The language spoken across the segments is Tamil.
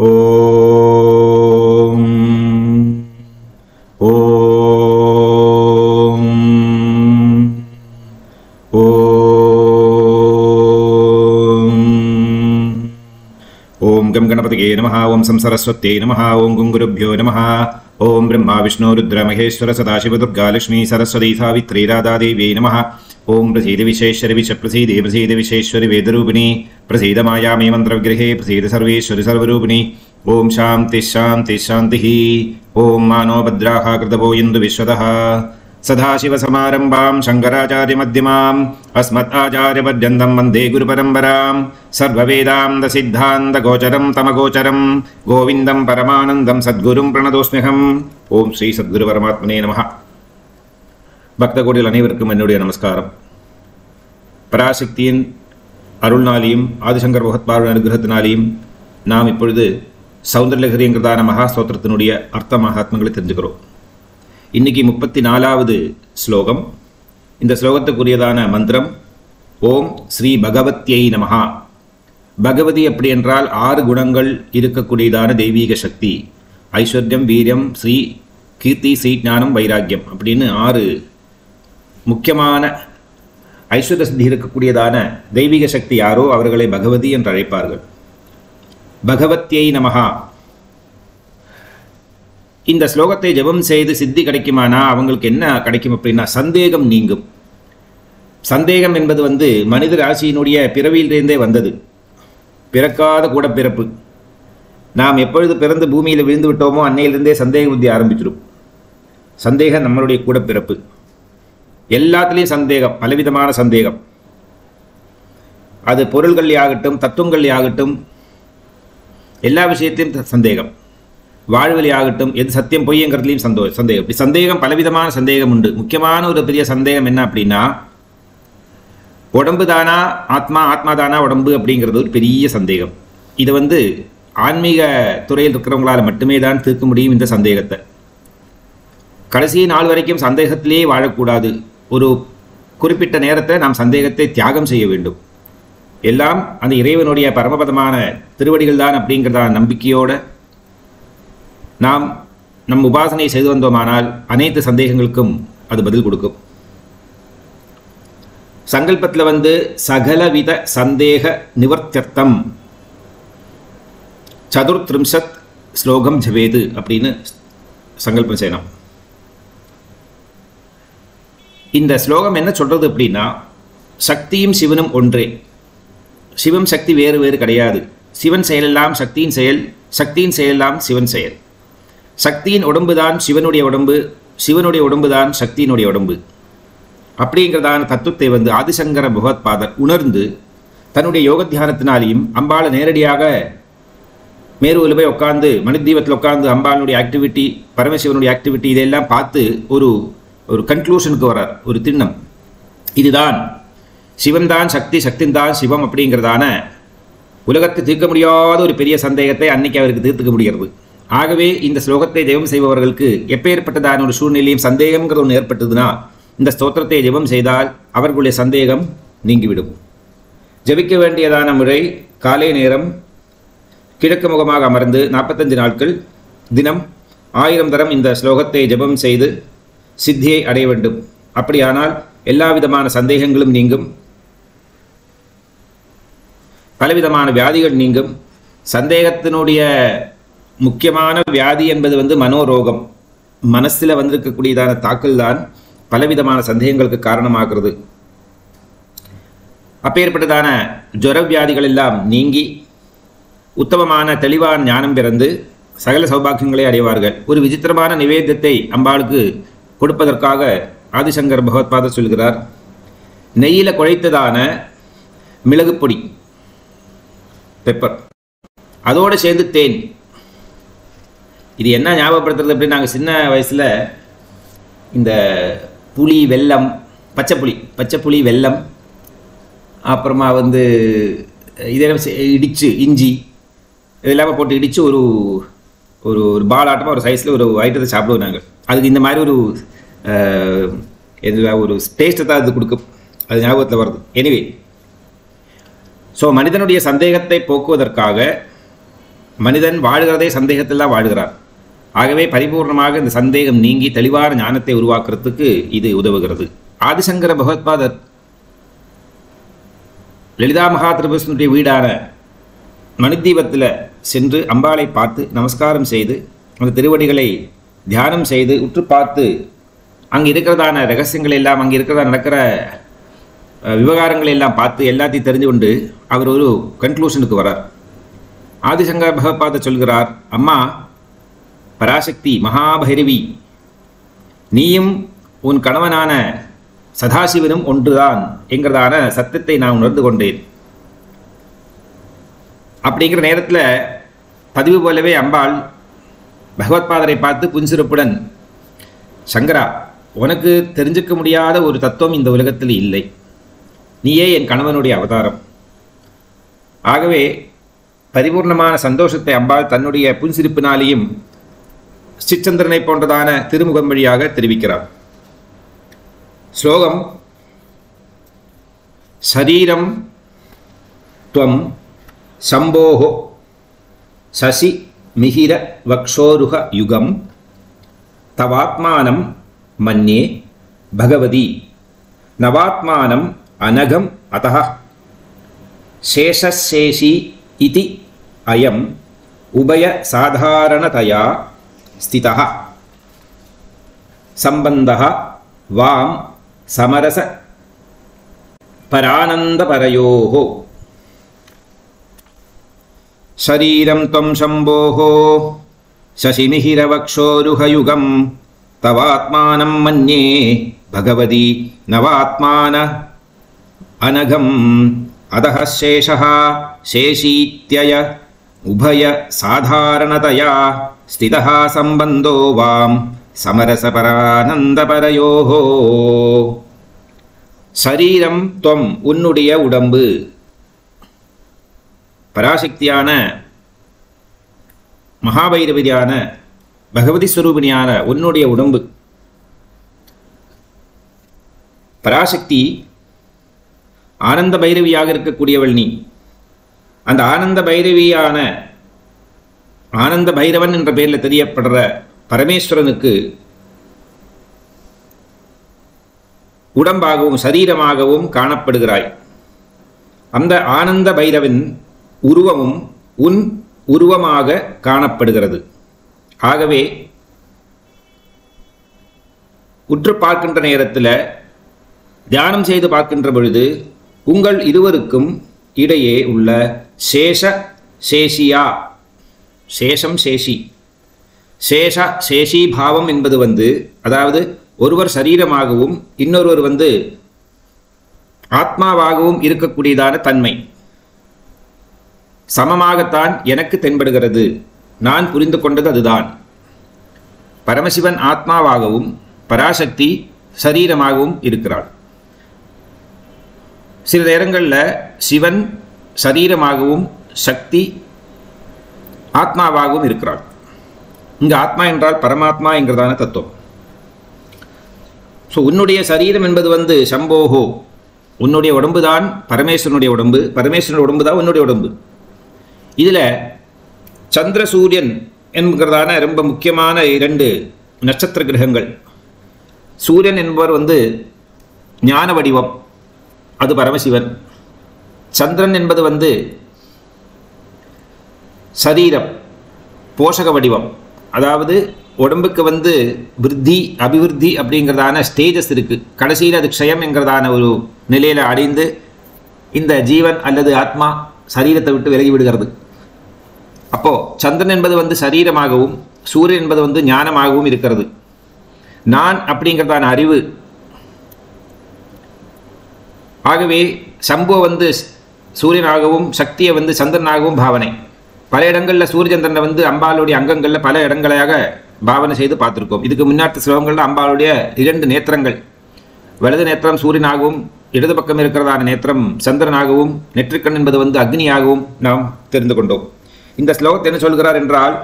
ஓம் ஓம் ஓம் கம் கணபதியே நமः ஓம் சம்சரஸ்வத்யை நமः ஓம் குங்குருभ्यो நமः ஓம் பிரம்மா விஷ்ணு ருத்ர மகேஸ்வர சதாசிவ துர்கா லக்ஷ்மீ சரஸ்வதி சாவித்ரி ராதா தேவியை நமः ஓம் பிரசீத விசேஸ்வரி விசப்ரசீதே பிரசீத விசேஸ்வரி வேதரூபிணி பிரசீத மாயாமே மந்திரவிக்கிரகே பிரசீத சர்வேஸ்வரி சர்வரூபிணி ஓம் சாந்தி சாந்தி சாந்திः ஓம் மானோ பத்ராः கிருதவோ இந்து விஸ்வதः सदाशिवसमारम्भां शङ्कराचार्यमध्यमाम् अस्मदाचार्यपर्यन्तं वन्दे गुरुपरम्परां सर्ववेदान्तसिद्धान्तगोचरं तमगोचरं गोविन्दं परमानन्दं सद्गुरुं प्रणतोऽस्म्यहम् ओम श्री सद्गुरु परमात्मने नमः. பக்தகோடிகள் அனைவருக்கும் என்னுடைய நமஸ்காரம். பராசக்தியின் அருள்நாளியும் ஆதிசங்கர் பகவத்பாதரின் அனுகிரகத்தினாலேயும் நாம் இப்பொழுது சௌந்தரலஹரிங்கிறதான மகா ஸ்தோத்திரத்தினுடைய அர்த்த மகாத்மங்களை தெரிஞ்சுக்கிறோம். இன்னைக்கு 34வது ஸ்லோகம். இந்த ஸ்லோகத்துக்குரியதான மந்திரம் ஓம் ஸ்ரீ பகவத்யை நமஹா. பகவதி அப்படி என்றால் 6 குணங்கள் இருக்கக்கூடியதான தெய்வீக சக்தி. ஐஸ்வர்யம், வீரியம், ஸ்ரீ, கீர்த்தி, ஸ்ரீ ஞானம், வைராக்கியம் அப்படின்னு 6 முக்கியமான ஐஸ்வர்ய சித்தி இருக்கக்கூடியதான தெய்வீக சக்தி யாரோ அவர்களை பகவதி என்று அழைப்பார்கள். பகவத்யை நமஹா. இந்த ஸ்லோகத்தை ஜெபம் செய்து சித்தி கிடைக்குமானா அவங்களுக்கு என்ன கிடைக்கும் அப்படின்னா சந்தேகம் நீங்கும். சந்தேகம் என்பது மனித ராசியினுடைய பிறவியிலிருந்தே வந்தது. பிறக்காத கூட பிறப்பு. நாம் எப்பொழுது பிறந்து பூமியில் விழுந்து விட்டோமோ அன்னையிலிருந்தே சந்தேக புத்தி ஆரம்பிச்சிடும். சந்தேகம் நம்மளுடைய கூட பிறப்பு. எல்லாத்துலேயும் சந்தேகம், பலவிதமான சந்தேகம். அது பொருள்கள் ஆகட்டும், தத்துவங்கள் ஆகட்டும், எல்லா விஷயத்தையும் சந்தேகம். வாழ்வெளி ஆகட்டும், எது சத்தியம் பொய்ங்கிறதுலையும் சந்தேகம். இப்படி சந்தேகம் பலவிதமான சந்தேகம் உண்டு. முக்கியமான ஒரு பெரிய சந்தேகம் என்ன அப்படின்னா உடம்பு தானா ஆத்மா, ஆத்மா தானா உடம்பு அப்படிங்கிறது ஒரு பெரிய சந்தேகம். இது ஆன்மீக துறையில் இருக்கிறவங்களால் மட்டுமே தான் தீர்க்க முடியும் இந்த சந்தேகத்தை. கடைசி நாள் வரைக்கும் சந்தேகத்திலேயே வாழக்கூடாது. ஒரு குறிப்பிட்ட நேரத்தை நாம் சந்தேகத்தை தியாகம் செய்ய வேண்டும். எல்லாம் அந்த இறைவனுடைய பரமபதமான திருவடிகள் தான் அப்படிங்கிறதான நம்பிக்கையோடு நாம் நம் உபாசனை செய்து வந்தோமானால் அனைத்து சந்தேகங்களுக்கும் அது பதில் கொடுக்கும். சங்கல்பத்தில் சகலவித சந்தேக நிவர்த்தியர்த்தம் சதுர்த்ரிம்சத் ஸ்லோகம் ஜபேது அப்படின்னு சங்கல்பம் செய்யணும். இந்த ஸ்லோகம் என்ன சொல்றது அப்படின்னா சக்தியும் சிவனும் ஒன்றே. சிவம் சக்தி வேறு வேறு கிடையாது. சிவன் செயலெல்லாம் சக்தியின் செயல், சக்தியின் செயலெல்லாம் சிவன் செயல். சக்தியின் உடம்பு தான் சிவனுடைய உடம்பு, சிவனுடைய உடம்பு தான் சக்தியினுடைய உடம்பு அப்படிங்கிறதான தத்துவத்தை ஆதிசங்கர பகவத்பாதர் உணர்ந்து தன்னுடைய யோக தியானத்தினாலையும் அம்பாளை நேரடியாக மேருவில் போய் உட்காந்து மணித்தீபத்தில் உட்காந்து அம்பாளுடைய ஆக்டிவிட்டி, பரமசிவனுடைய ஆக்டிவிட்டி இதெல்லாம் பார்த்து ஒரு கன்க்ளூஷனுக்கு வரார். ஒரு திண்ணம், இதுதான் சிவன் தான் சக்தி, சக்தின் தான் சிவம் அப்படிங்கிறதான உலகத்தை தீர்க்க முடியாத ஒரு பெரிய சந்தேகத்தை அன்னைக்கு அவருக்கு தீர்த்துக்க முடிகிறது. ஆகவே இந்த ஸ்லோகத்தை ஜெபம் செய்பவர்களுக்கு எப்பேற்பட்டதான ஒரு சூழ்நிலையும் சந்தேகம்ங்கிறது ஒன்று ஏற்பட்டதுன்னா இந்த ஸ்தோத்திரத்தை ஜெபம் செய்தால் அவர்களுடைய சந்தேகம் நீங்கிவிடும். ஜெபிக்க வேண்டியதான முறை காலை நேரம் கிழக்கு முகமாக அமர்ந்து 45 நாட்கள் தினம் 1000 தரம் இந்த ஸ்லோகத்தை ஜெபம் செய்து சித்தியை அடைய வேண்டும். அப்படியானால் எல்லா விதமான சந்தேகங்களும் நீங்கும், பலவிதமான வியாதிகள் நீங்கும். சந்தேகத்தினுடைய முக்கியமான வியாதி என்பது மனோரோகம். மனசில் வந்திருக்கக்கூடியதான தாக்கல் தான் பலவிதமான சந்தேகங்களுக்கு காரணமாகிறது. அப்பேற்பட்டதான ஜுர வியாதிகள் எல்லாம் நீங்கி உத்தமமான தெளிவான ஞானம் பிறந்து சகல சௌபாக்கியங்களை அடைவார்கள். ஒரு விசித்திரமான நிவேத்தியத்தை அம்பாளுக்கு கொடுப்பதற்காக ஆதிசங்கர் பகவத்பாதர் சொல்கிறார். நெய்யில் குழைத்ததான மிளகுப்பொடி, பெப்பர், அதோடு சேர்ந்து தேன். இது என்ன ஞாபகப்படுத்துறது அப்படின்னு நாங்கள் சின்ன வயசில் இந்த புளி, வெல்லம், பச்சைப்புளி, வெல்லம், அப்புறமா இதெல்லாம் இடித்து இஞ்சி இதெல்லாமே போட்டு இடித்து ஒரு ஒரு பால் ஆட்டமாக ஒரு சைஸில் ஒரு ஐட்டத்தை சாப்பிடுவோம் நாங்கள். அதுக்கு இந்த மாதிரி ஒரு டேஸ்ட்டை தான் அது கொடுக்கும். அது ஞாபகத்தில் வருது. எனிவே, ஸோ மனிதனுடைய சந்தேகத்தை போக்குவதற்காக மனிதன் வாழ்கிறதே சந்தேகத்தில் தான் வாழ்கிறார். ஆகவே பரிபூர்ணமாக இந்த சந்தேகம் நீங்கி தெளிவான ஞானத்தை உருவாக்குறதுக்கு இது உதவுகிறது. ஆதிசங்கர பகவத்பாதர் லலிதா மகாதிரிபுரனுடைய வீடான மணித்தீபத்தில் சென்று அம்பாளை பார்த்து நமஸ்காரம் செய்து அந்த திருவடிகளை தியானம் செய்து உற்று பார்த்து அங்கே இருக்கிறதான ரகசியங்கள் எல்லாம், அங்கே இருக்கிறதா நடக்கிற விவகாரங்களை எல்லாம் பார்த்து எல்லாத்தையும் தெரிஞ்சு கொண்டு அவர் ஒரு கன்க்ளூஷனுக்கு வரார். ஆதிசங்கர பகவத்பாதர் சொல்கிறார், அம்மா பராசக்தி மகாபைரவி, நீயும் உன் கணவனான சதாசிவனும் ஒன்றுதான் என்கிறதான சத்தியத்தை நான் உணர்ந்து கொண்டேன். அப்படிங்கிற நேரத்தில் பதிவு போலவே அம்பாள் பகவத்பாதரை பார்த்து புன்சிறப்புடன், சங்கரா, உனக்கு தெரிஞ்சுக்க முடியாத ஒரு தத்துவம் இந்த உலகத்தில் இல்லை. நீயே என் கணவனுடைய அவதாரம். ஆகவே பரிபூர்ணமான சந்தோஷத்தை அம்பாள் தன்னுடைய புன்சிரிப்பினாலேயும் ஸ்ரீச்சந்திரனை போன்றதான திருமுகம் வழியாக தெரிவிக்கிறார். ஸ்லோகம்: சரீரம் த்வம் சம்போஹோ சசி மிஹிர வக்ஷோருஹ யுகம் தவாத்மானம் மன்யே பகவதி நவாத்மானம் அனகம் அதஹ சேஷசேஷி இதி அயம் உபய சாதாரணதயா ஸ்திதஹ சம்பந்தஹ வாம் சமரச பரானந்தபரயோஹோ. சரீரம் த்வம் சம்போஹோ சசிமிஹிரவக்ஷோருஹயுகம் தவாத்மானம் மன்யே பகவதி நவாத்மான அனகம் அதஹ சேஷஹ சேஷீத்யய உபய சாதாரணதயா ஸ்திதஹ சம்பந்தோ வாம் சமரசபரானந்தபரயோஹோ. சரீரம் த்வம், உன்னுடைய உடம்பு, பராசக்தியான மகாபைரவியான பகவதி ஸ்வரூபிணியான உன்னுடைய உடம்பு. பராசக்தி ஆனந்த பைரவியாக இருக்கக்கூடியவள் நீ. அந்த ஆனந்த பைரவியான ஆனந்த பைரவன் என்ற பெயரில் தெரியப்படுற பரமேஸ்வரனுக்கு உடம்பாகவும் சரீரமாகவும் காணப்படுகிறாய். அந்த ஆனந்த பைரவன் உருவமும் உன் உருவமாக காணப்படுகிறது. ஆகவே உற்று பார்க்கின்ற நேரத்தில், தியானம் செய்து பார்க்கின்ற பொழுது உங்கள் இருவருக்கும் இடையே உள்ள சேஷ சேஷியா, சேஷம் சேஷி, சேஷ சேஷி பாவம் என்பது அதாவது ஒருவர் சரீரமாகவும் இன்னொருவர் ஆத்மாவாகவும் இருக்கக்கூடியதான தன்மை சமமாகத்தான் எனக்கு தென்படுகிறது. நான் புரிந்து கொண்டது அதுதான். பரமசிவன் ஆத்மாவாகவும் பராசக்தி சரீரமாகவும் இருக்கிறாள். சில நேரங்களில் சிவன் சரீரமாகவும் சக்தி ஆத்மாவாகவும் இருக்கிறாள். இங்கு ஆத்மா என்றால் பரமாத்மா என்கிறதான தத்துவம். ஸோ உன்னுடைய சரீரம் என்பது சம்போஹோ, உன்னுடைய உடம்பு தான் பரமேஸ்வரனுடைய உடம்பு, பரமேஸ்வரனுடைய உடம்பு தான் உன்னுடைய உடம்பு. இதில் சந்திர சூரியன் என்கிறதான ரொம்ப முக்கியமான 2 நட்சத்திர கிரகங்கள். சூரியன் என்பவர் ஞான வடிவம், அது பரமசிவன். சந்திரன் என்பது சரீரம், போஷக வடிவம். அதாவது உடம்புக்கு விருத்தி அபிவிருத்தி அப்படிங்கிறதான ஸ்டேஜஸ் இருக்குது. கடைசியில் அது க்ஷயம் என்கிறதான ஒரு நிலையில் அடைந்து இந்த ஜீவன் அல்லது ஆத்மா சரீரத்தை விட்டு விலகி விடுகிறது. அப்போது சந்திரன் என்பது சரீரமாகவும் சூரியன் என்பது ஞானமாகவும் இருக்கிறது. நான் அப்படிங்கிறதான அறிவு. ஆகவே சம்போ சூரியனாகவும் சக்தியை சந்திரனாகவும் பாவனை. பல இடங்களில் சூரிய சந்திரனை அம்பாளுடைய அங்கங்களில் பல இடங்களாக பாவனை செய்து பார்த்துருக்கோம். இதுக்கு முன்னாடி ஸ்லோகங்களில் அம்பாளுடைய 2 நேத்திரங்கள், வலது நேத்திரம் சூரியனாகவும் இடது பக்கம் இருக்கிறதான நேத்திரம் சந்திரனாகவும் நெற்றிக்கண் என்பது அக்னியாகவும் நாம் தெரிந்து கொண்டோம். இந்த ஸ்லோகத்தை என்ன சொல்கிறார் என்றால்,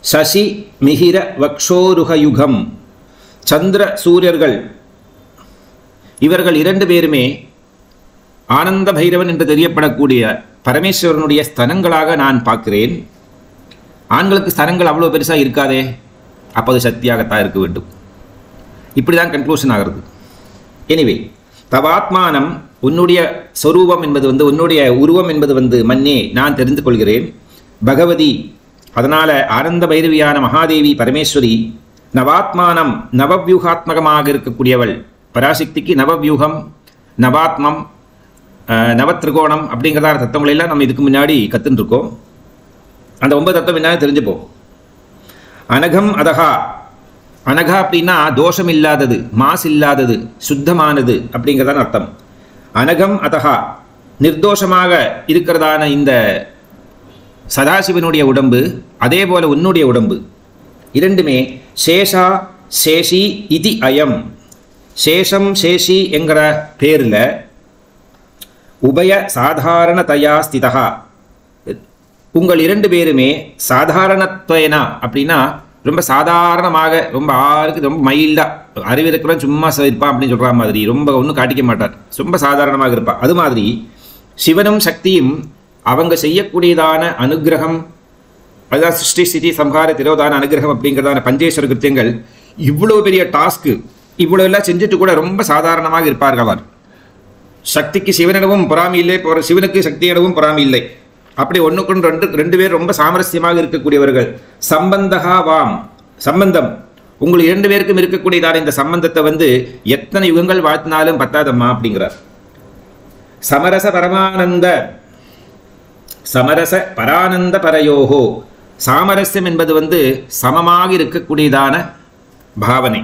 சசி மிஹிர வக்ஷோருஹயுகம், சந்திர சூரியர்கள் இவர்கள் 2 பேருமே ஆனந்த பைரவன் என்று தெரியப்படக்கூடிய பரமேஸ்வரனுடைய ஸ்தனங்களாக நான் பார்க்கிறேன். ஆண்களுக்கு ஸ்தனங்கள் அவ்வளோ பெருசாக இருக்காதே, அப்போ அது சக்தியாகத்தான் இருக்க வேண்டும். இப்படி தான் கன்க்ளூஷன் ஆகிறது. எனிவே, தவாத்மானம், உன்னுடைய சொரூபம் என்பது உன்னுடைய உருவம் என்பது மன்னே நான் தெரிந்து கொள்கிறேன். பகவதி, அதனால் ஆனந்த பைரவியான மகாதேவி பரமேஸ்வரி நவாத்மானம், நவவியூகாத்மகமாக இருக்கக்கூடியவள். பராசக்திக்கு நவவியூகம், நவாத்மம், நவத்ரிகோணம் அப்படிங்கிறதான தத்துவங்களெல்லாம் நம்ம இதுக்கு முன்னாடி கற்றுருக்கோம். அந்த 9 தத்துவம் என்ன தெரிஞ்சுப்போம். அனகம் அதகா, அனகா அப்படின்னா தோஷம் இல்லாதது, மாசு இல்லாதது, சுத்தமானது அப்படிங்கிறதான அர்த்தம். அனகம் அதகா, நிர்தோஷமாக இருக்கிறதான இந்த சதாசிவனுடைய உடம்பு, அதே போல உன்னுடைய உடம்பு இரண்டுமே சேஷா சேஷி இதி அயம். சேஷம் சேஷி என்கிற பேரில் உபய சாதாரணதையா ஸ்திதா, உங்கள் 2 பேருமே சாதாரணத்வனா அப்படின்னா ரொம்ப சாதாரணமாக, ரொம்ப ஆளுக்கு ரொம்ப மைல்டாக, அறிவிருக்கிறோம் சும்மா இருப்பான் அப்படின்னு சொல்கிற மாதிரி, ரொம்ப ஒன்றும் காட்டிக்க மாட்டார், ரொம்ப சாதாரணமாக இருப்பாள். அது மாதிரி சிவனும் சக்தியும் அவங்க செய்யக்கூடியதான அனுகிரகம், அதுதான் சிருஷ்டி ஸ்திதி சம்ஹார திரோதான அனுகிரகம் அப்படிங்கிறதான பஞ்சேஸ்வர கிருத்தியங்கள், இவ்வளோ பெரிய டாஸ்க்கு, இவ்வளோ எல்லாம் செஞ்சுட்டு கூட ரொம்ப சாதாரணமாக இருப்பார்கள். அவர் சக்திக்கு சிவனிடமும் பொறாமை இல்லை, சிவனுக்கு சக்தியிடமும் பொறாமை இல்லை. அப்படி ஒன்றுக்கு ரெண்டு பேர் ரொம்ப சாமரஸ்யமாக இருக்கக்கூடியவர்கள். சம்பந்தகா வாம், சம்பந்தம் உங்கள் 2 பேருக்கும் இருக்கக்கூடியதான இந்த சம்பந்தத்தை எத்தனை யுகங்கள் வாழ்த்தினாலும் பத்தாதம்மா அப்படிங்கிறார். சமரச பரமானந்த, சமரச பரானந்த பரயோகோ, சாமரஸ்யம் என்பது சமமாக இருக்கக்கூடியதான பாவனை.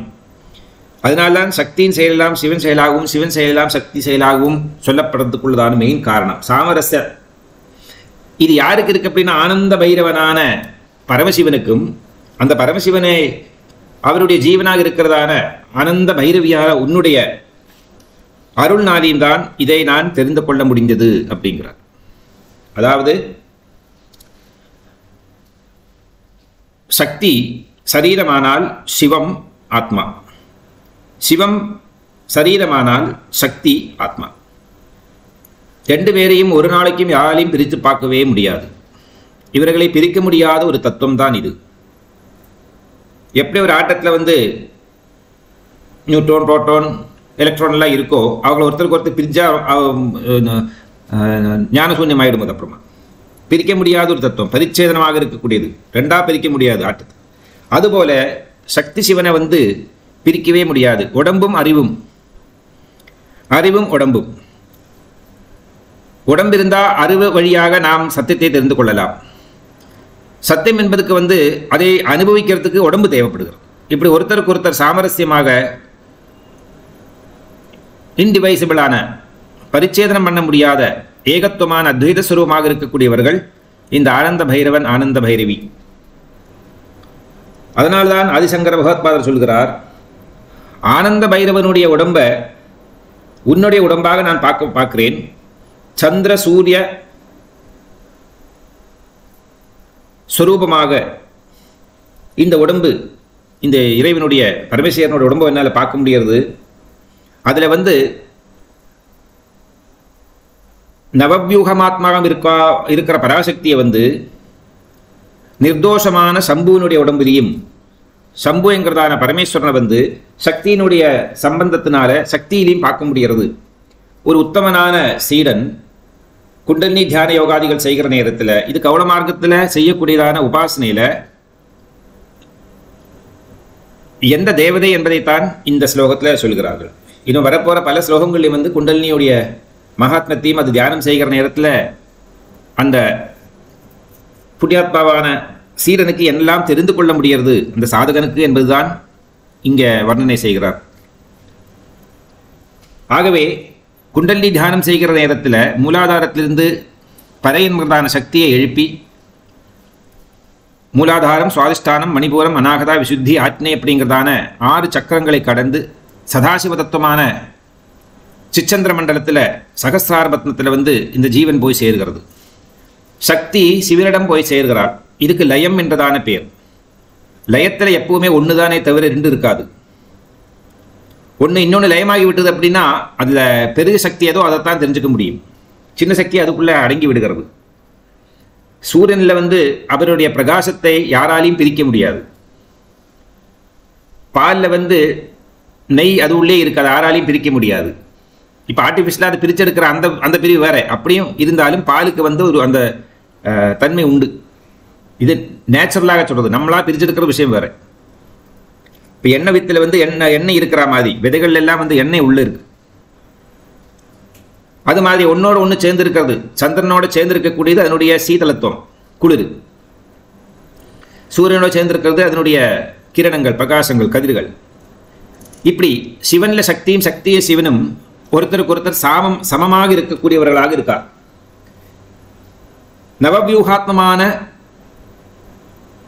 அதனால்தான் சக்தியின் செயலெல்லாம் சிவன் செயலாகவும், சிவன் செயலெல்லாம் சக்தி செயலாகவும் சொல்லப்படுறதுக்குள்ளதான மெயின் காரணம் சாமரஸ்ய. இது யாருக்கு இருக்கு அப்படின்னா ஆனந்த பைரவனான பரமசிவனுக்கும், அந்த பரமசிவனை அவருடைய ஜீவனாக இருக்கிறதான ஆனந்த பைரவியான உன்னுடைய அருள்நாளியும் தான் இதை நான் தெரிந்து கொள்ள முடிந்தது அப்படிங்கிறார். அதாவது சக்தி சரீரமானால் சிவம் ஆத்மா, சிவம் சரீரமானால் சக்தி ஆத்மா. 2 பேரையும் ஒரு நாளைக்கும் யாரையும் பிரித்து பார்க்கவே முடியாது. இவர்களை பிரிக்க முடியாத ஒரு தத்துவம் தான் இது. எப்படி ஒரு ஆட்டத்தில் நியூட்ரான், புரோட்டான், எலக்ட்ரான்லாம் இருக்கோ, அவங்கள ஒருத்தருக்கு ஒருத்தர் பிரிஞ்சா ஞானசூன்யம் ஆகிடும். அது அப்புறமா பிரிக்க முடியாத ஒரு தத்துவம், பரிச்சேதனமாக இருக்கக்கூடியது, 2ஆக பிரிக்க முடியாது ஆட்டத்தை. அதுபோல சக்தி சிவனை பிரிக்கவே முடியாது. உடம்பும் அறிவும், அறிவும் உடம்பும். உடம்பு இருந்தால் அறிவு வழியாக நாம் சத்தியத்தை தெரிந்து கொள்ளலாம். சத்தியம் என்பதுக்கு அதை அனுபவிக்கிறதுக்கு உடம்பு தேவைப்படுகிறது. இப்படி ஒருத்தருக்கு ஒருத்தர் சாமரஸ்யமாக இன்டிவைசிபிளான, பரிச்சேதனம் பண்ண முடியாத ஏகத்துவமான அத்வைத ஸ்வரூபமாக இருக்கக்கூடியவர்கள் இந்த ஆனந்த பைரவன், ஆனந்த பைரவி. அதனால்தான் ஆதிசங்கர பகவத்பாதர் சொல்கிறார், ஆனந்த பைரவனுடைய உடம்பை உன்னுடைய உடம்பாக நான் பார்க்கிறேன். சந்திர சூரிய ஸ்வரூபமாக இந்த உடம்பு, இந்த இறைவனுடைய பரமேஸ்வரனுடைய உடம்பை என்னால் பார்க்க முடிகிறது. அதில் நவவியூகமாத்மாக இருக்கிற பராசக்தியை நிர்தோஷமான சம்புவனுடைய உடம்பிலையும், சம்பு என்கிறதான பரமேஸ்வரனை சக்தியினுடைய சம்பந்தத்தினால சக்தியிலையும் பார்க்க முடிகிறது. ஒரு உத்தமனான சீடன் குண்டலினி தியான யோகாதிகள் செய்கிற நேரத்தில், இது கவன மார்க்கத்தில் செய்யக்கூடியதான உபாசனையில் எந்த தேவதை என்பதைத்தான் இந்த ஸ்லோகத்தில் சொல்கிறார்கள். இன்னும் வரப்போகிற பல ஸ்லோகங்களையும் குண்டலினியுடைய மகாத்மத்தையும் அது தியானம் செய்கிற நேரத்தில் அந்த புண்ணியாத்மாவான சீரனுக்கு எல்லாம் தெரிந்து கொள்ள முடிகிறது அந்த சாதகனுக்கு என்பதுதான் இங்கே வர்ணனை செய்கிறார். ஆகவே குண்டலினி தியானம் செய்கிற நேரத்தில் மூலாதாரத்திலிருந்து பறை என்கிறதான சக்தியை எழுப்பி, மூலாதாரம், சுவாதிஷ்டானம், மணிபூரம், அநாகதா, விசுத்தி, ஆத்மே அப்படிங்கிறதான 6 சக்கரங்களை கடந்து சதாசிவ தத்துவமான சிச்சந்திர மண்டலத்தில் சகசிராரபத்னத்தில் இந்த ஜீவன் போய் சேர்கிறது. சக்தி சிவனிடம் போய் சேர்கிறாள். இதுக்கு லயம் என்றதான பேர். லயத்தில் எப்பவுமே ஒன்று தானே தவிர 2 இருக்காது. ஒன்று இன்னொன்று லயமாகி விட்டது அப்படின்னா அதில் பெரிய சக்தி ஏதோ அதைத்தான் தெரிஞ்சுக்க முடியும். சின்ன சக்தி அதுக்குள்ளே அடங்கி விடுகிறது. சூரியனில் வந்து அவருடைய பிரகாசத்தை யாராலையும் பிரிக்க முடியாது. பாலில் வந்து நெய் அது உள்ளே இருக்காது, யாராலையும் பிரிக்க முடியாது. இப்போ ஆர்டிஃபிஷியலாக அதை பிரிச்செடுக்கிற அந்த பிரிவு வேற. அப்படியும் இருந்தாலும் பாலுக்கு வந்து ஒரு அந்த தன்மை உண்டு. இது நேச்சுரலாக சொல்கிறது, நம்மளா பிரிச்செடுக்கிற விஷயம் வேற. இப்போ எண்ணெய் வித்தில் வந்து எண்ணெய் இருக்கிற மாதிரி விதைகள் எல்லாம் வந்து எண்ணெய் உள்ளே இருக்கு. அது மாதிரி ஒன்னோட ஒன்று சேர்ந்து இருக்கிறது, சந்திரனோட சேர்ந்து இருக்கக்கூடியது அதனுடைய சீதளத்துவம், குளிர். சூரியனோட சேர்ந்திருக்கிறது அதனுடைய கிரணங்கள், பிரகாசங்கள், கதிர்கள். இப்படி சிவனில் சக்தியும் சக்தியை சிவனும் ஒருத்தருக்கு ஒருத்தர் சமமாக இருக்கக்கூடியவர்களாக இருக்கார். நவவியூகாத்மமான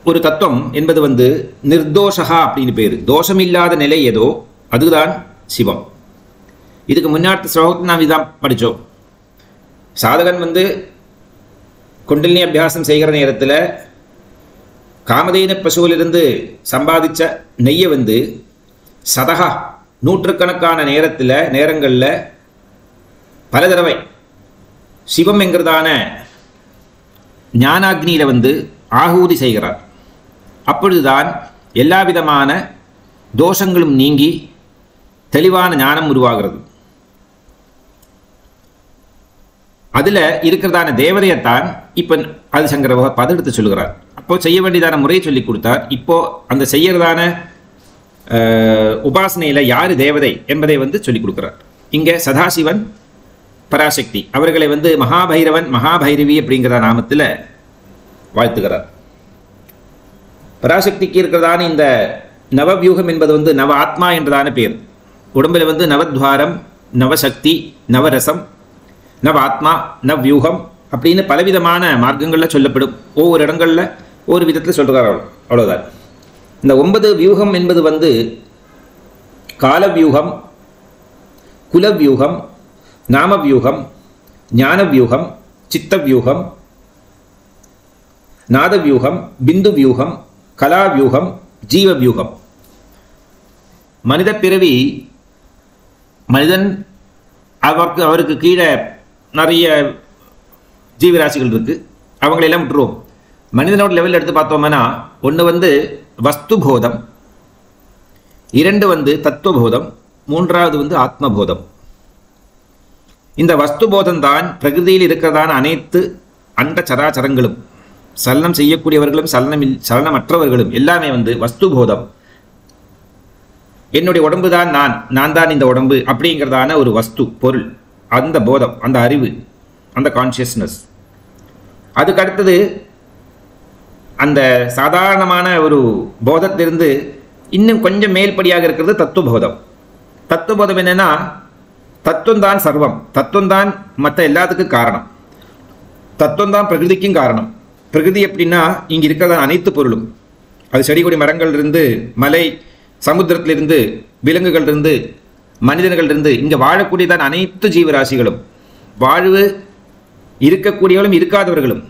ஒரு தத்துவம் என்பது வந்து நிர்தோஷா அப்படின்னு பேரு. தோஷமில்லாத நிலை ஏதோ அதுதான் சிவம். இதுக்கு முன்னாடி ஸ்லோகத்தில் நாம் இதான் படித்தோம். சாதகன் வந்து குண்டலினி அபியாசம் செய்கிற நேரத்தில் காமதேன பசுவிலிருந்து சம்பாதிச்ச நெய்யை வந்து சதகா நூற்றுக்கணக்கான நேரங்களில் பல தடவை சிவம் என்கிறதான ஞானாக்னியில் வந்து ஆகூதி செய்கிறார். அப்பொழுதுதான் எல்லா விதமான தோஷங்களும் நீங்கி தெளிவான ஞானம் உருவாகிறது. அதில் இருக்கிறதான தேவதையைத்தான் இப்போ ஆதிசங்கர பதம் எடுத்து சொல்லுகிறார். அப்போ செய்ய வேண்டியதான முறையை சொல்லி கொடுத்தார். இப்போ அந்த செய்யறதான உபாசனையில் யார் தேவதை என்பதை வந்து சொல்லிக் கொடுக்குறார். இங்கே சதாசிவன், பராசக்தி அவர்களை வந்து மகாபைரவன், மகாபைரவி அப்படிங்கிற நாமத்தில் வாழ்த்துகிறார். பராசக்திக்கு இருக்கிறதான இந்த நவவியூகம் என்பது வந்து நவ ஆத்மா என்றதான பேர். உடம்பில் வந்து நவத்வாரம், நவசக்தி, நவரசம், நவ ஆத்மா, நவ்யூகம் அப்படின்னு பலவிதமான மார்க்கங்களில் சொல்லப்படும். ஒவ்வொரு இடங்களில் ஒவ்வொரு விதத்தில் சொல்கிறார். அவ்வளோதான். இந்த 9 வியூகம் என்பது வந்து காலவியூகம், குலவியூகம், நாமவியூகம், ஞானவியூகம், சித்தவியூகம், நாதவியூகம், பிந்து வியூகம், கலாவியூகம், ஜீவவியூகம். மனித பிறவி, மனிதன் அவருக்கு கீழே நிறைய ஜீவராசிகள் இருக்கு. அவங்களெல்லாம் விட்டுருவோம். மனிதனோட லெவலில் எடுத்து பார்த்தோம்னா ஒன்று வந்து வஸ்துபோதம், 2 வந்து தத்துவபோதம், 3வது வந்து ஆத்மபோதம். இந்த வஸ்துபோதம் தான் பிரகிருதியில் இருக்கிறதான அனைத்து அண்ட சராச்சரங்களும், சலனம் செய்யக்கூடியவர்களும் சலனமற்றவர்களும் எல்லாமே வந்து வஸ்துபோதம். என்னுடைய உடம்பு தான் நான் தான் இந்த உடம்பு அப்படிங்கிறதான ஒரு வஸ்து பொருள், அந்த போதம், அந்த அறிவு, அந்த கான்சியஸ்னஸ். அதுக்கு அடுத்தது அந்த சாதாரணமான ஒரு போதத்திலிருந்து இன்னும் கொஞ்சம் மேல்படியாக இருக்கிறது தத்துவபோதம். தத்துவபோதம் என்னன்னா, தத்துவம் தான் சர்வம், தத்துவம் தான் மற்ற எல்லாத்துக்கும் காரணம், தத்துவம் தான் பிரகிருதிக்கும் காரணம். பிரகிருதி எப்படின்னா இங்கே இருக்கிற அனைத்து பொருளும், அது செடி கொடி மரங்கள்லேருந்து, மலை சமுத்திரத்திலிருந்து, விலங்குகள்லேருந்து, மனிதர்கள்லேருந்து, இங்கே வாழக்கூடியதான் அனைத்து ஜீவராசிகளும், வாழ்வு இருக்கக்கூடியவர்களும் இருக்காதவர்களும்,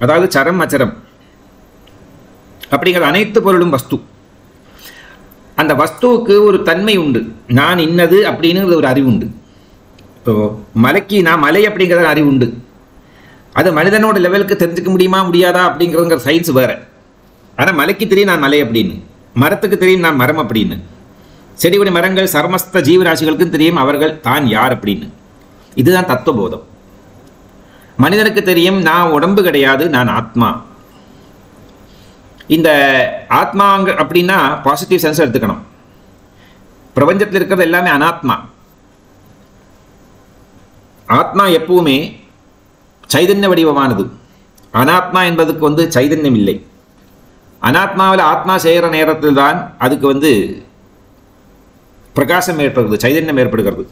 அதாவது சரம் அச்சரம் அப்படிங்கிற அனைத்து பொருளும் வஸ்து. அந்த வஸ்துவுக்கு ஒரு தன்மை உண்டு, நான் இன்னது அப்படிங்கிறது ஒரு அறிவு உண்டு. இப்போ மலைக்கு நான் மலை அப்படிங்கிற அறிவு உண்டு. அது மனிதனோட லெவலுக்கு தெரிஞ்சுக்க முடியுமா முடியாதா அப்படிங்கிறதுங்கிற சயின்ஸ் வேறு. ஆனால் மலைக்கு தெரியும் நான் மலை அப்படின்னு, மரத்துக்கு தெரியும் நான் மரம் அப்படின்னு, செடி கொடி மரங்கள் சர்மஸ்த ஜீவராசிகளுக்கும் தெரியும் அவர்கள் தான் யார் அப்படின்னு. இதுதான் தத்துவபோதம். மனிதனுக்கு தெரியும் நான் உடம்பு கிடையாது, நான் ஆத்மா. இந்த ஆத்மாங்க அப்படின்னா பாசிட்டிவ் சென்ஸ் எடுத்துக்கணும். பிரபஞ்சத்தில் இருக்கிறது எல்லாமே அனாத்மா. ஆத்மா எப்பவுமே சைதன்ய வடிவமானது. அனாத்மா என்பதுக்கு வந்து சைதன்யம் இல்லை. அனாத்மாவில் ஆத்மா செய்கிற நேரத்தில் தான் அதுக்கு வந்து பிரகாசம் ஏற்படுகிறது, சைதன்யம் ஏற்படுகிறது.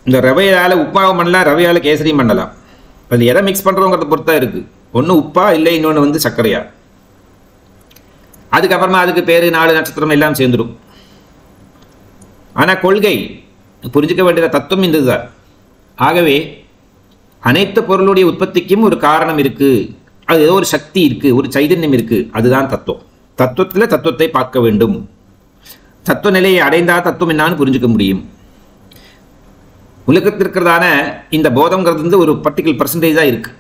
இந்த ரவையால் உப்பாவும் பண்ணலாம், ரவையால் கேசரியும் பண்ணலாம். அதில் எதை மிக்ஸ் பண்ணுறோங்கிறத பொறுத்தா இருக்குது. ஒன்று உப்பா, இல்லை இன்னொன்று வந்து சர்க்கரையா. அதுக்கப்புறமா அதுக்கு பேர் 4 நட்சத்திரம் எல்லாம் சேர்ந்துடும். ஆனால் கொள்கை புரிஞ்சிக்க வேண்டிய தத்துவம் இந்த இதுதான். ஆகவே அனைத்து பொருளுடைய உற்பத்திக்கும் ஒரு காரணம் இருக்குது, அது ஏதோ ஒரு சக்தி இருக்குது, ஒரு சைதன்யம் இருக்குது, அதுதான் தத்துவம். தத்துவத்தில் தத்துவத்தை பார்க்க வேண்டும். தத்துவ நிலையை அடைந்தால் தத்துவம் என்னான்னு புரிஞ்சுக்க முடியும். உலகத்தில் இருக்கிறதான இந்த போதம்ங்கிறது வந்து ஒரு பர்டிகுலர் பர்சன்டேஜாக இருக்குது.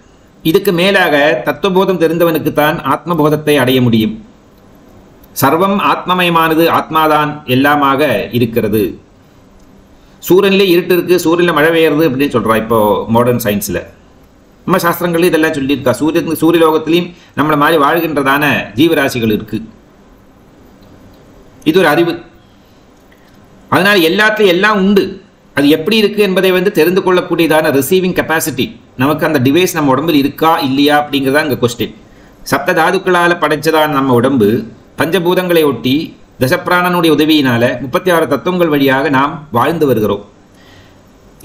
இதுக்கு மேலாக தத்துவபோதம் தெரிந்தவனுக்கு தான் ஆத்மபோதத்தை அடைய முடியும். சர்வம் ஆத்மமயமானது, ஆத்மாதான் எல்லாமாக இருக்கிறது. சூரியனிலே இருட்டு இருக்குது, சூரியனில் மழை பெய்யுறது அப்படின்னு சொல்கிறா இப்போ மாடர்ன் சயின்ஸில். நம்ம சாஸ்திரங்கள்லையும் இதெல்லாம் சொல்லியிருக்கா. சூரியலோகத்திலையும் நம்மளை மாதிரி வாழ்கின்றதான ஜீவராசிகள் இருக்குது. இது ஒரு அறிவு. அதனால் எல்லாத்துலையும் எல்லாம் உண்டு. அது எப்படி இருக்குது என்பதை வந்து தெரிந்து கொள்ளக்கூடியதான ரிசீவிங் கெப்பாசிட்டி நமக்கு அந்த டிவைஸ் நம்ம உடம்பில் இருக்கா இல்லையா அப்படிங்கிறதா இங்கே கொஸ்டின். சப்த தாதுக்களால் படைச்சதான நம்ம உடம்பு பஞ்சபூதங்களை ஒட்டி தசப்பிராணனுடைய உதவியினால 36 தத்துவங்கள் வழியாக நாம் வாழ்ந்து வருகிறோம்.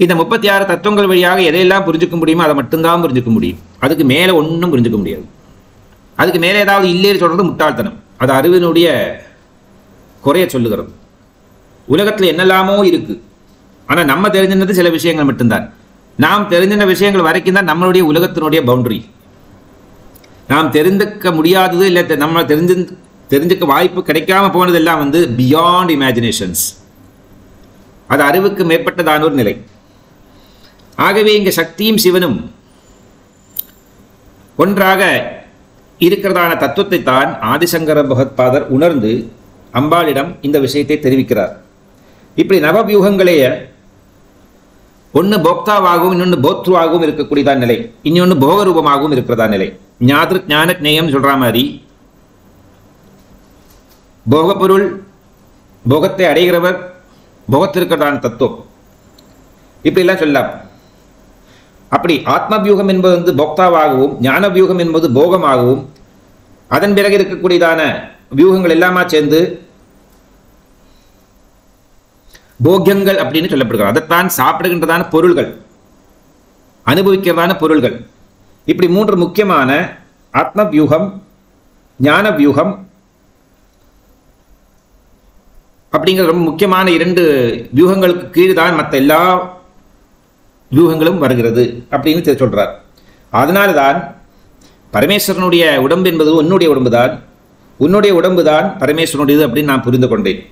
இந்த 36 தத்துவங்கள் வழியாக எதையெல்லாம் புரிஞ்சுக்க முடியுமோ அதை மட்டும்தான் புரிஞ்சுக்க முடியும். அதுக்கு மேலே ஒன்றும் புரிஞ்சுக்க முடியாது. அதுக்கு மேலே ஏதாவது இல்லைன்னு சொல்கிறது முட்டாள்தனம். அது அறிவினுடைய குறைய சொல்லுகிறது. உலகத்தில் என்னெல்லாமோ இருக்குது, ஆனால் நம்ம தெரிஞ்சிருந்தது சில விஷயங்கள் மட்டும்தான். நாம் தெரிஞ்சின விஷயங்கள் வரைக்கும் தான் நம்மளுடைய உலகத்தினுடைய பவுண்டரி. நாம் தெரிந்துக்க முடியாதது இல்லை, நம்ம தெரிஞ்சுக்க வாய்ப்பு கிடைக்காம போனதெல்லாம் வந்து பியாண்ட் இமேஜினேஷன்ஸ். அது அறிவுக்கு மேற்பட்டதான ஒரு நிலை. ஆகவே இங்கே சக்தியும் சிவனும் ஒன்றாக இருக்கிறதான தத்துவத்தை தான் ஆதிசங்கர பகவத்பாதர் உணர்ந்து அம்பாளிடம் இந்த விஷயத்தை தெரிவிக்கிறார். இப்படி நவவியூகங்களையே ஒன்று போக்தாவாகவும் இன்னொன்று போத்ருவாகவும் இருக்கக்கூடியதான் நிலை, இன்னொன்று போகரூபமாகவும் இருக்கிறதா நிலை. ஞான ஞேயம் சொல்ற மாதிரி போகப்பொருள், போகத்தை அடைகிறவர், போகத்திற்கிறதான தத்துவம், இப்படிலாம் சொல்லலாம். அப்படி ஆத்மவியூகம் என்பது வந்து போக்தாவாகவும் ஞான வியூகம் என்பது போகமாகவும் அதன் பிறகு இருக்கக்கூடியதான வியூகங்கள் எல்லாமா சேர்ந்து போக்கியங்கள் அப்படின்னு சொல்லப்படுகிறது. அதைத்தான் சாப்பிடுகின்றதான பொருள்கள், அனுபவிக்கிறதான பொருள்கள். இப்படி 3 முக்கியமான ஆத்ம வியூகம், ஞான வியூகம் அப்படிங்கிற ரொம்ப முக்கியமான 2 வியூகங்களுக்கு கீழ் தான் மற்ற எல்லா வியூகங்களும் வருகிறது அப்படின்னு சொல்றார். அதனால தான் பரமேஸ்வரனுடைய உடம்பு என்பது உன்னுடைய உடம்பு தான், உன்னுடைய உடம்பு தான் பரமேஸ்வரனுடையது அப்படின்னு நான் புரிந்து கொண்டேன்.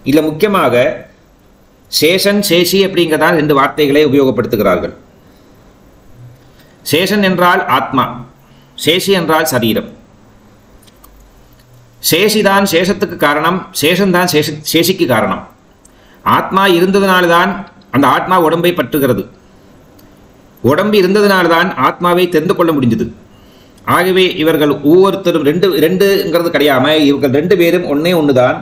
இதில் முக்கியமாக சேஷன் சேஷி அப்படிங்கிறதான் 2 வார்த்தைகளை உபயோகப்படுத்துகிறார்கள். சேஷன் என்றால் ஆத்மா, சேஷி என்றால் சரீரம். சேஷிதான் சேஷத்துக்கு காரணம், சேஷன்தான் சேஷிக்கு காரணம். ஆத்மா இருந்ததுனால்தான் அந்த ஆத்மா உடம்பை பற்றுகிறது, உடம்பு இருந்ததுனால்தான் ஆத்மாவை தெரிந்து கொள்ள முடிஞ்சது. ஆகவே இவர்கள் ஒவ்வொருத்தரும் ரெண்டுங்கிறது கிடையாம இவர்கள் 2 பேரும் ஒன்னே ஒன்றுதான்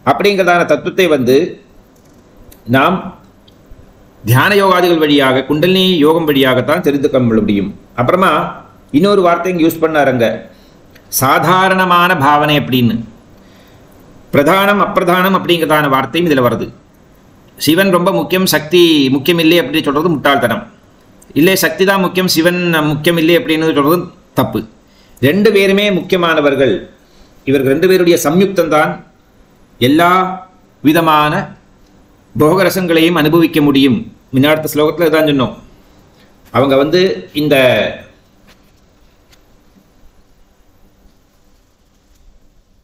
அப்படிங்கிறதான தத்துவத்தை வந்து நாம் தியான யோகாதிகள் வழியாக, குண்டலினி யோகம் வழியாகத்தான் தெரிந்து கொள்ள முடியும். அப்புறமா இன்னொரு வார்த்தையும் யூஸ் பண்ணாருங்க, சாதாரணமான பாவனை அப்படின்னு. பிரதானம் அப்பிரதானம் அப்படிங்கிறதான வார்த்தையும் இதில் வருது. சிவன் ரொம்ப முக்கியம், சக்தி முக்கியம் இல்லை அப்படின்னு சொல்கிறது முட்டாள்தனம். இல்லை, சக்தி தான் முக்கியம், சிவன் முக்கியம் இல்லை அப்படின்னு சொல்கிறது தப்பு. 2 பேருமே முக்கியமானவர்கள். இவர்கள் 2 பேருடைய சம்யுக்தம்தான் எல்லா விதமான போகரசங்களையும் அனுபவிக்க முடியும். முன்னாடி ஸ்லோகத்தில் தான் சொன்னோம், அவங்க வந்து இந்த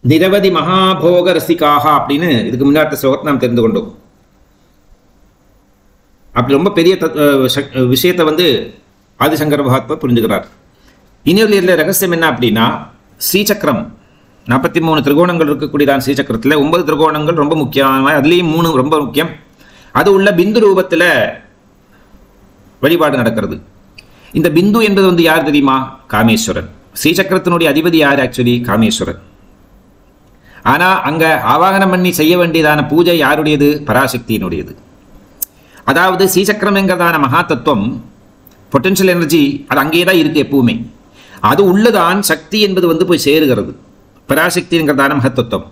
நிரவதி மகாபோக ரசிகாக அப்படின்னு இதுக்கு முன்னாடி ஸ்லோகத்தை நாம் தெரிந்து கொண்டோம். அப்படி ரொம்ப பெரிய விஷயத்தை வந்து ஆதிசங்கர பகவத்பாதர் புரிஞ்சுக்கிறார். இன்னொரு இதில் ரகசியம் என்ன அப்படின்னா, ஸ்ரீசக்கரம் 43 திரிகோணங்கள் இருக்கக்கூடியதான். ஸ்ரீசக்கரத்தில் 9 திரிகோணங்கள் ரொம்ப முக்கியமான, அதுலேயும் 3 ரொம்ப முக்கியம். அது உள்ள பிந்து ரூபத்தில் வழிபாடு நடக்கிறது. இந்த பிந்து என்பது வந்து யார் தெரியுமா? காமேஸ்வரன். ஸ்ரீசக்கரத்தினுடைய அதிபதி யார்? ஆக்சுவலி காமேஸ்வரன். ஆனால் அங்கே ஆவாகனம் பண்ணி செய்ய வேண்டியதான பூஜை யாருடையது? பராசக்தியினுடையது. அதாவது ஸ்ரீசக்கரம் என்கிறதான மகா தத்துவம், பொட்டென்ஷியல் எனர்ஜி, அது அங்கேயே தான் இருக்குது எப்பவுமே. அது உள்ளதான் சக்தி என்பது வந்து போய் சேருகிறது, பராசக்திங்கிறதான மகத்தத்துவம்.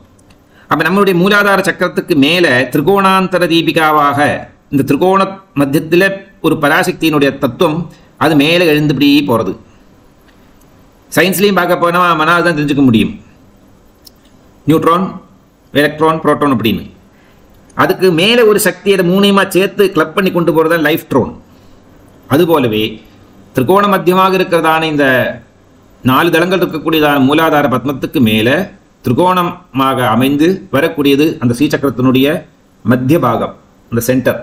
அப்போ நம்மளுடைய மூலாதார சக்கரத்துக்கு மேலே திரிகோணாந்தர தீபிகாவாக இந்த திரிகோண மத்தியத்தில் ஒரு பராசக்தியினுடைய தத்துவம் அது மேலே எழுந்துபடி போகிறது. சயின்ஸ்லேயும் பார்க்க போனால் மனால் தான் தெரிஞ்சுக்க முடியும், நியூட்ரான், எலக்ட்ரான், புரோட்டான் அப்படின்னு. அதுக்கு மேலே ஒரு சக்தி, அதை 3ஐயுமா சேர்த்து கிளப் பண்ணி கொண்டு போகிறது தான் லைஃப் ட்ரோன். அதுபோலவே திரிகோண மத்தியமாக இருக்கிறதான இந்த 4 தளங்கள் இருக்கக்கூடியதான மூலாதார பத்மத்துக்கு மேலே திரிகோணமாக அமைந்து வரக்கூடியது அந்த ஸ்ரீசக்கரத்தினுடைய மத்திய பாகம், அந்த சென்டர்.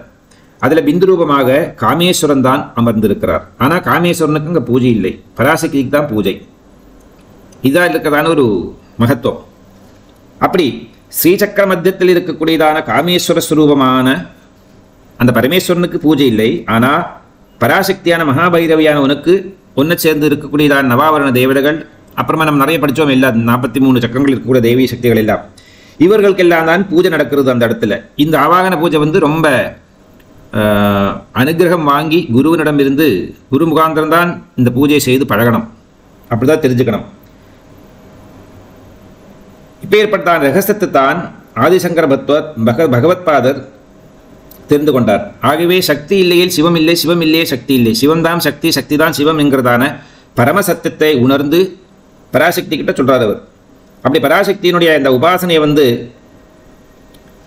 அதில் பிந்து ரூபமாக காமேஸ்வரன் தான் அமர்ந்திருக்கிறார். ஆனால் காமேஸ்வரனுக்கு இங்கே பூஜை இல்லை, பராசக்திக்கு தான் பூஜை. இதான் இருக்கிறதான ஒரு மகத்துவம். அப்படி ஸ்ரீசக்கர மத்தியத்தில் இருக்கக்கூடியதான காமேஸ்வர ஸ்வரூபமான அந்த பரமேஸ்வரனுக்கு பூஜை இல்லை. ஆனால் பராசக்தியான மகாபைரவியான உனக்கு ஒன்று சேர்ந்து இருக்கக்கூடியதான நவாவரண தேவதைகள், அப்புறமா நம்ம நிறைய படித்தோம் எல்லா 43 சக்கரங்கள் இருக்கக்கூடிய தேவி சக்திகள் எல்லாம், இவர்களுக்கெல்லாம் தான் பூஜை நடக்கிறது அந்த இடத்துல. இந்த ஆவாகன பூஜை வந்து ரொம்ப அனுகிரகம் வாங்கி குருவினிடமிருந்து குரு முகாந்திரம் தான் இந்த பூஜையை செய்து பழகணும், அப்படிதான் தெரிஞ்சுக்கணும். இப்பேற்பட்டான் ரகசியத்தை தான் ஆதிசங்கர பகவத்பாதர் தெரிந்து கொண்டார். ஆகவே சக்தி இல்லையில் சிவம் இல்லை, சிவம் இல்லையே சக்தி இல்லை, சிவம்தான் சக்தி, சக்தி தான் சிவம் என்கிறதான பரமசத்தியத்தை உணர்ந்து பராசக்தி கிட்ட சொல்றார் அவர். அப்படி பராசக்தியினுடைய இந்த உபாசனையை வந்து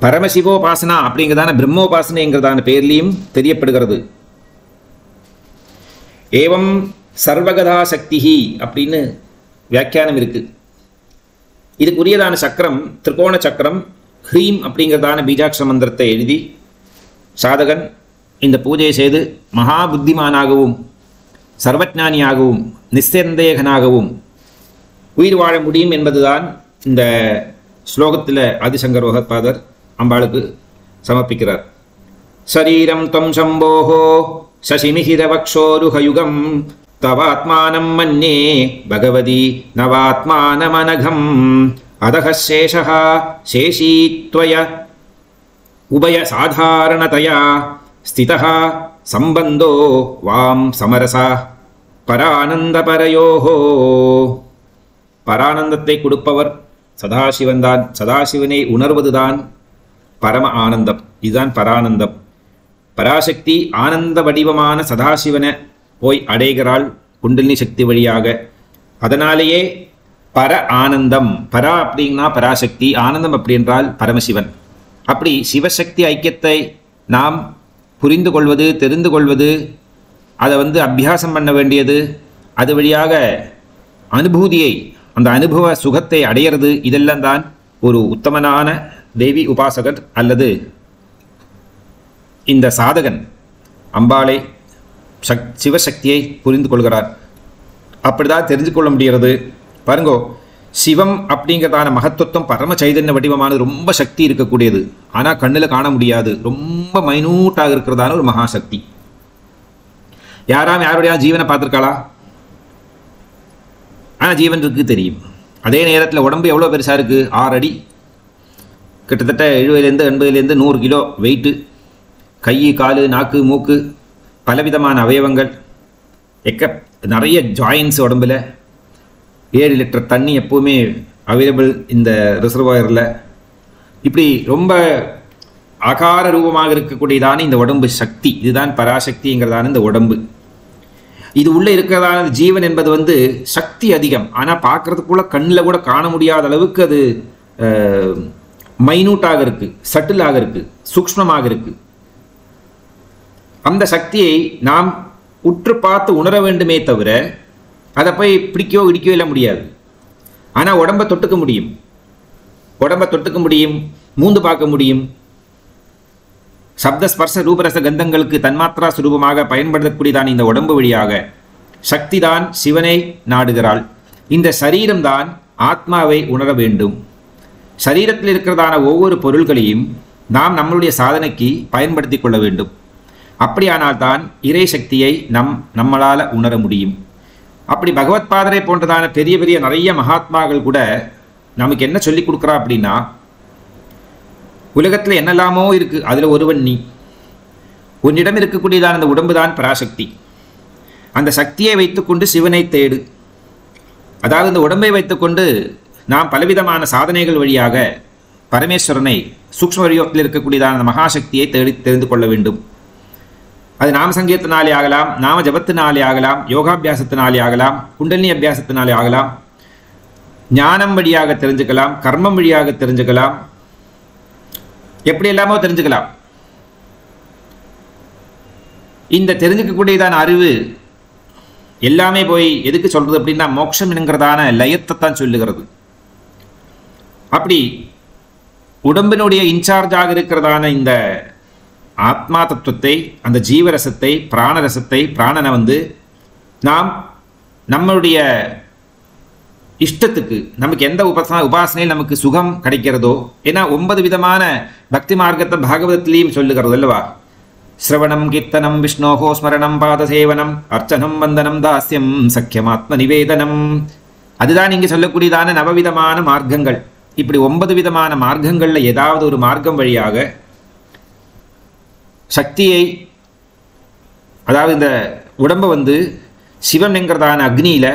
பரமசிவோபாசனா அப்படிங்கிறதான பிரம்மோபாசனைங்கிறதான பேர்லையும் தெரியப்படுகிறது. ஏவம் சர்வகதா சக்திஹி அப்படின்னு வியாக்கியானம் இருக்கு. இதுக்குரியதான சக்கரம் திரிகோண சக்கரம் ஹ்ரீம் அப்படிங்கிறதான பீஜாட்சர மந்திரத்தை எழுதி சாதகன் இந்த பூஜையை செய்து மகா புத்திமானாகவும் சர்வஜானியாகவும் நிஸ்சந்தேகனாகவும் உயிர் வாழ முடியும் என்பதுதான் இந்த ஸ்லோகத்தில் ஆதிசங்கர பகவத்பாதர் அம்பாளுக்கு சமர்ப்பிக்கிறார். சரீரம் தம் சம்போஹோ சசிமிஹிரவக்ஷோருஹயுகம் தவாத்மானம் மன்யே பகவதி நவாத்மானமனகம் அதஹ சேஷஹ சேஷீத்வய உபய சாதாரணதயா ஸ்திதஹ சம்பந்தோ வாம் சமரசா பரானந்தபரயோஹோ. பரானந்தத்தை கொடுப்பவர் சதாசிவன்தான். சதாசிவனை உணர்வதுதான் பரம ஆனந்தம். இதுதான் பரானந்தம். பராசக்தி ஆனந்த வடிவமான சதாசிவனை போய் அடைகிறாள் குண்டலினி சக்தி வழியாக. அதனாலேயே பர ஆனந்தம். பரா அப்படின்னா பராசக்தி, ஆனந்தம் அப்படி என்றால் பரமசிவன். அப்படி சிவசக்தி ஐக்கியத்தை நாம் புரிந்து கொள்வது, தெரிந்து கொள்வது, அதை வந்து அபியாசம் பண்ண வேண்டியது, அது வழியாக அனுபூதியை, அந்த அனுபவ சுகத்தை அடையிறது, இதெல்லாம் தான் ஒரு உத்தமனான தேவி உபாசகர் அல்லது இந்த சாதகன் அம்பாளை சிவசக்தியை புரிந்து கொள்கிறார். அப்படிதான் தெரிஞ்சு கொள்ள முடிகிறது. பாருங்கோ, சிவம் அப்படிங்கிறதான மகத்துவம் பரம சைதன்ய வடிவமான ரொம்ப சக்தி இருக்கக்கூடியது. ஆனால் கண்ணில் காண முடியாது, ரொம்ப மைனூட்டாக இருக்கிறதான ஒரு மகாசக்தி. யாருடைய ஜீவனை பார்த்துருக்காளா? ஆனால் ஜீவன் இருக்கு தெரியும். அதே நேரத்தில் உடம்பு எவ்வளோ பெருசாக இருக்குது, 6 அடி, கிட்டத்தட்ட 70லேருந்து 80லேருந்து 100 கிலோ வெயிட்டு, கை காலு நாக்கு மூக்கு பலவிதமான அவயவங்கள், நிறைய ஜாயின்ஸ் உடம்பில், 7 லிட்டர் தண்ணி எப்போவுமே அவைலபிள் இந்த ரிசர்வாயரில். இப்படி ரொம்ப ஆகார ரூபமாக இருக்கக்கூடியதான இந்த உடம்பு சக்தி, இதுதான் பராசக்திங்கிறதான இந்த உடம்பு. இது உள்ளே இருக்கிறதான ஜீவன் என்பது வந்து சக்தி அதிகம். ஆனால் பார்க்குறதுக்குள்ள கண்ணில் கூட காண முடியாத அளவுக்கு அது மைனூட்டாக இருக்குது, சட்டிலாக இருக்குது, சூக்ஷ்மமாக இருக்குது. அந்த சக்தியை நாம் உற்று பார்த்து உணர வேண்டுமே தவிர அதை போய் பிடிக்கவோ இடிக்கவோ இல்லை முடியாது. ஆனால் உடம்பை தொட்டுக்க முடியும், உடம்பை தொட்டுக்க முடியும், மூந்து பார்க்க முடியும். சப்த ஸ்பர்ச ரூபரச கந்தங்களுக்கு தன்மாத்திரா சுரூபமாக பயன்படுத்தக்கூடியதான் இந்த உடம்பு வழியாக சக்தி தான் சிவனை நாடுகிறாள். இந்த சரீரம்தான் ஆத்மாவை உணர வேண்டும். சரீரத்தில் இருக்கிறதான ஒவ்வொரு பொருள்களையும் நாம் நம்மளுடைய சாதனைக்கு பயன்படுத்தி கொள்ள வேண்டும். அப்படியானால்தான் இறை சக்தியை நம்மளால் உணர முடியும். அப்படி பகவத்பாதரை போன்றதான பெரிய பெரிய நிறைய மகாத்மாக்கள் கூட நமக்கு என்ன சொல்லி கொடுக்குறா அப்படின்னா, உலகத்தில் என்னெல்லாமோ இருக்கு, அதில் ஒருவன் நீ. உன்னிடம் இருக்கக்கூடியதான அந்த உடம்பு தான் பராசக்தி. அந்த சக்தியை வைத்துக்கொண்டு சிவனை தேடு. அதாவது இந்த உடம்பை வைத்துக்கொண்டு நாம் பலவிதமான சாதனைகள் வழியாக பரமேஸ்வரனை சூக்ஷ்ம வடிவத்தில் இருக்கக்கூடியதான அந்த மகாசக்தியை தெரிந்து கொள்ள வேண்டும். அது நாம சங்கீதத்தினாலே ஆகலாம், நாம ஜபத்தினாலே ஆகலாம், யோகாபியாசத்தினாலே ஆகலாம், குண்டலினி அபியாசத்தினாலே ஆகலாம், ஞானம் வழியாக தெரிஞ்சுக்கலாம், கர்மம் வழியாக தெரிஞ்சுக்கலாம், எப்படி எல்லாமோ தெரிஞ்சுக்கலாம். இந்த தெரிஞ்சுக்கக்கூடியதான அறிவு எல்லாமே போய் எதுக்கு சொல்றது அப்படின்னா, மோட்சம் என்கிறதான லயத்தை தான் சொல்லுகிறது. அப்படி உடம்பினுடைய இன்சார்ஜாக இருக்கிறதான இந்த ஆத்மா தத்துவத்தை, அந்த ஜீவரசத்தை, பிராணரசத்தை, பிராணனை வந்து நாம் நம்மளுடைய இஷ்டத்துக்கு நமக்கு எந்த உபாசனையில் நமக்கு சுகம் கிடைக்கிறதோ, ஏன்னா 9 விதமான பக்தி மார்க்கத்தை பாகவதத்திலையும் சொல்லுகிறது அல்லவா? ஸ்ரவணம், கீர்த்தனம், விஷ்ணோகோ ஸ்மரணம், பாதசேவனம், அர்ச்சனம், வந்தனம், தாஸ்யம், சக்கியம், ஆத்ம நிவேதனம். அதுதான் இங்கே சொல்லக்கூடியதான 9 விதமான மார்க்கங்கள். இப்படி 9 விதமான மார்க்கங்களில் ஏதாவது ஒரு மார்க்கம் வழியாக சக்தியை, அதாவது இந்த உடம்பை வந்து சிவன் என்கிறதான அக்னியில்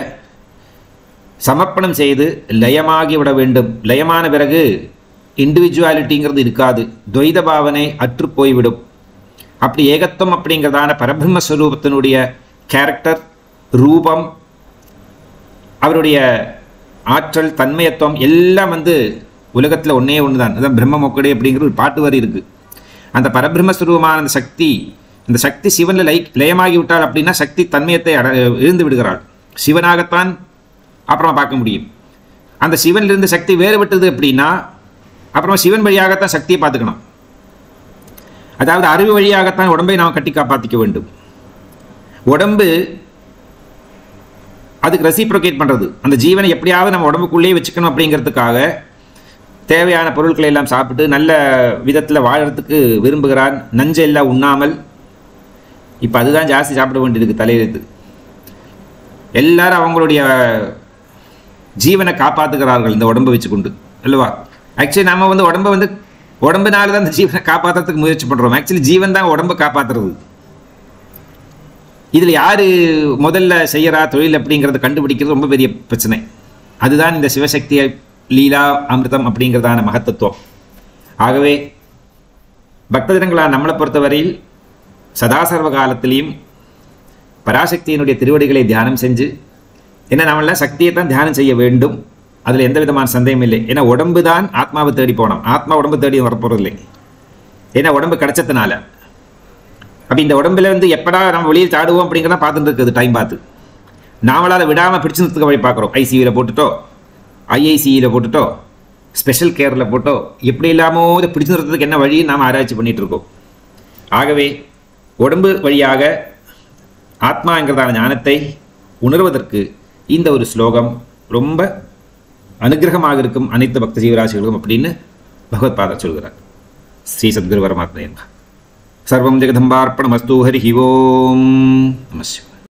சமர்ப்பணம் செய்து லயமாகி விட வேண்டும். லயமான பிறகு இண்டிவிஜுவாலிட்டிங்கிறது இருக்காது, துவைத பாவனை அற்று போய்விடும். அப்படி ஏகத்துவம் அப்படிங்கிறதான பரபிரம்மஸ்வரூபத்தினுடைய கேரக்டர், ரூபம், அவருடைய ஆற்றல், தன்மயத்துவம் எல்லாம் வந்து உலகத்தில் ஒன்றே ஒன்று தான். அதுதான் பிரம்ம மொக்கடை அப்படிங்கிற ஒரு பாட்டு வரி இருக்குது. அந்த பரபிரம்மஸ்வரூபமான அந்த சக்தி, இந்த சக்தி சிவனில் லயமாகி விட்டாள் அப்படின்னா சக்தி தன்மயத்தை இழந்து விடுகிறாள். சிவனாகத்தான் அப்புறமா பார்க்க முடியும். அந்த சிவனிலிருந்து சக்தி வேறுபட்டது அப்படின்னா அப்புறமா சிவன் வழியாகத்தான் சக்தியை பார்த்துக்கணும். அதாவது அறிவு வழியாகத்தான் உடம்பை நாம் கட்டி காப்பாற்றிக்க வேண்டும். உடம்பு அதுக்கு ரெசிப்ரோகேட் பண்ணுறது, அந்த ஜீவனை எப்படியாவது நம்ம உடம்புக்குள்ளேயே வச்சுக்கணும் அப்படிங்கிறதுக்காக தேவையான பொருட்களை எல்லாம் சாப்பிட்டு நல்ல விதத்தில் வாழறதுக்கு விரும்புகிறான், நஞ்செல்லாம் உண்ணாமல். இப்போ அதுதான் ஜாஸ்தி சாப்பிட வேண்டியிருக்கு தலையெழுத்து. எல்லாரும் அவங்களுடைய ஜீவனை காப்பாற்றுகிறார்கள் இந்த உடம்பை வச்சுக்கொண்டு அல்லவா? ஆக்சுவலி நம்ம வந்து உடம்பை வந்து உடம்புனால தான் இந்த ஜீவனை காப்பாற்றுறதுக்கு முயற்சி பண்ணுறோம். ஆக்சுவலி ஜீவன் தான் உடம்பை காப்பாற்றுறது. இதில் யார் முதல்ல செய்கிறா தொழில் அப்படிங்கிறத கண்டுபிடிக்கிறது ரொம்ப பெரிய பிரச்சனை. அதுதான் இந்த சிவசக்தியை லீலா அமிர்தம் அப்படிங்கிறதான மகத்தத்துவம். ஆகவே பக்தஜனங்களாக நம்மளை பொறுத்தவரையில் சதாசர்வ காலத்திலையும் பராசக்தியினுடைய திருவடிகளை தியானம் செஞ்சு, ஏன்னா நம்மள சக்தியை தான் தியானம் செய்ய வேண்டும், அதில் எந்த விதமான சந்தேகம் இல்லை. ஏன்னா உடம்பு தான் ஆத்மாவை தேடி போனோம், ஆத்மா உடம்பு தேடி வரப்போறதில்லை. ஏன்னா உடம்பு கிடைச்சதுனால. அப்போ இந்த உடம்புல வந்து எப்படா நம்ம வெளியில் தாடுவோம் அப்படிங்கிறத பார்த்துட்டு இருக்குது டைம் பார்த்து. நாமளால் விடாமல் பிடிச்சிருந்துக்கு வழி பார்க்குறோம். ஐசியூவில் போட்டுட்டோ, ஐஐசியில் போட்டுட்டோ, ஸ்பெஷல் கேரில் போட்டோ, எப்படி இல்லாமல் இதை பிடிச்சு நிறுத்துறதுக்கு என்ன வழின்னு நாம் ஆராய்ச்சி பண்ணிகிட்டு இருக்கோம். ஆகவே உடம்பு வழியாக ஆத்மாங்கிறதான ஞானத்தை உணர்வதற்கு இந்த ஒரு ஸ்லோகம் ரொம்ப அனுகிரகமாக இருக்கும் அனைத்து பக்த ஜீவராசிகளும் அப்படின்னு பகவத்பாதர் சொல்கிறார். ஸ்ரீ சத்குரு பரமாத்மா. சர்வம் ஜெகதம்பார்ப்பணமஸ்து. ஹரி ஓம் நம சிவாய.